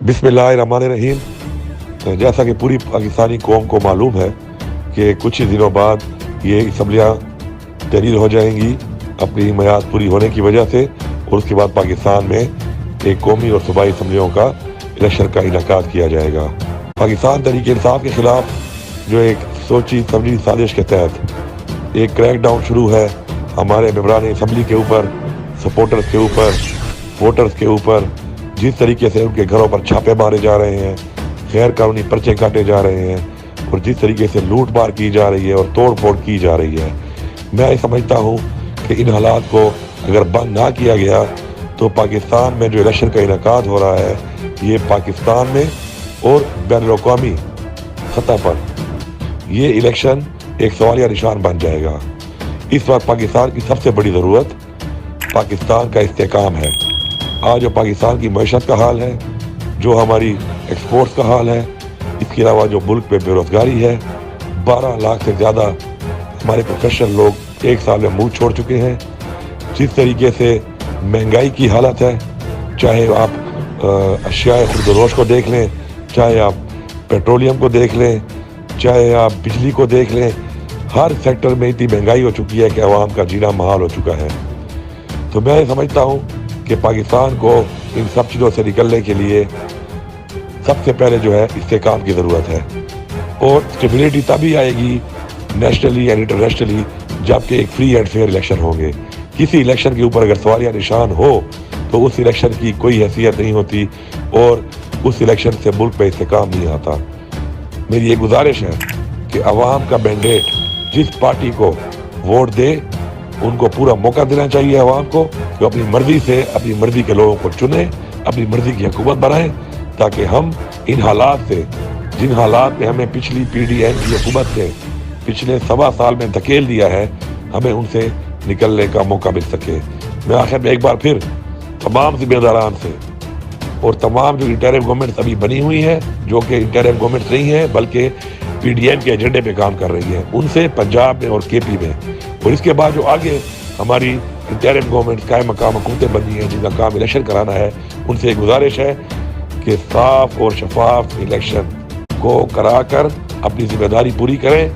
बिस्मिल्लाहिर्रहमानिर्रहीम। जैसा कि पूरी पाकिस्तानी कौम को मालूम है कि कुछ ही दिनों बाद ये असम्बलियाँ तहरीर हो जाएंगी अपनी मियाद पूरी होने की वजह से, और उसके बाद पाकिस्तान में एक कौमी और सूबाई असम्बलियों का इलेक्शन का इनेकाद किया जाएगा। पाकिस्तान तहरीक इंसाफ के खिलाफ जो एक सोची समझी साजिश के तहत एक क्रैक डाउन शुरू है हमारे मेंबरान असम्बली के ऊपर, सपोर्टर्स के ऊपर, वोटर्स के ऊपर। जिस तरीके से उनके घरों पर छापे मारे जा रहे हैं, गैर कानूनी पर्चे काटे जा रहे हैं, और जिस तरीके से लूट मार की जा रही है और तोड़ फोड़ की जा रही है, मैं समझता हूँ कि इन हालात को अगर बंद ना किया गया तो पाकिस्तान में जो इलेक्शन का इनेकाद हो रहा है, ये पाकिस्तान में और बैनुल-अक़वामी सतह पर ये इलेक्शन एक सवालिया निशान बन जाएगा। इस वक्त पाकिस्तान की सबसे बड़ी ज़रूरत पाकिस्तान का इस्तेहकाम है। आज जो पाकिस्तान की मईशत का हाल है, जो हमारी एक्सपोर्ट्स का हाल है, इसके अलावा जो मुल्क में बेरोज़गारी है, 12 लाख से ज़्यादा हमारे प्रोफेशनल लोग एक साल में मुँह छोड़ चुके हैं। जिस तरीके से महंगाई की हालत है, चाहे आप अशियाए खुर्दरोश को देख लें, चाहे आप पेट्रोलियम को देख लें, चाहे आप बिजली को देख लें, हर सेक्टर में इतनी महंगाई हो चुकी है कि आवाम का जीना महाल हो चुका है। तो मैं समझता हूँ कि पाकिस्तान को इन सब चीज़ों से निकलने के लिए सबसे पहले जो है इस्तेहकाम की ज़रूरत है, और स्टेबिलिटी तभी आएगी नेशनली एंड इंटरनेशनली जबकि एक फ्री एंड फेयर इलेक्शन होंगे। किसी इलेक्शन के ऊपर अगर सवालिया निशान हो तो उस इलेक्शन की कोई हैसियत नहीं होती और उस इलेक्शन से मुल्क में इस्तेहकाम नहीं आता। मेरी ये गुजारिश है कि अवाम का मैंडेट जिस पार्टी को वोट दे, उनको पूरा मौका देना चाहिए अवाम को कि अपनी मर्जी से अपनी मर्जी के लोगों को चुने, अपनी मर्जी की हुकूमत बनाएं, ताकि हम इन हालात से, जिन हालात में हमें पिछली PDM की हुकूमत ने पिछले 1.25 साल में धकेल दिया है, हमें उनसे निकलने का मौका मिल सके। मैं आखिर में एक बार फिर तमाम जिम्मेदारान से और तमाम जो इंटरिम गवर्नमेंट अभी बनी हुई है, जो कि इंटरिम गवर्नमेंट नहीं है बल्कि PDM के एजेंडे पे काम कर रही है, उनसे पंजाब में और KP में, और इसके बाद जो आगे हमारी इंटरिम गवर्नमेंट कायम मकाम हुकूमतें बनी है जिनका काम इलेक्शन कराना है, उनसे एक गुजारिश है कि साफ और शफाफ इलेक्शन को कराकर अपनी जिम्मेदारी पूरी करें।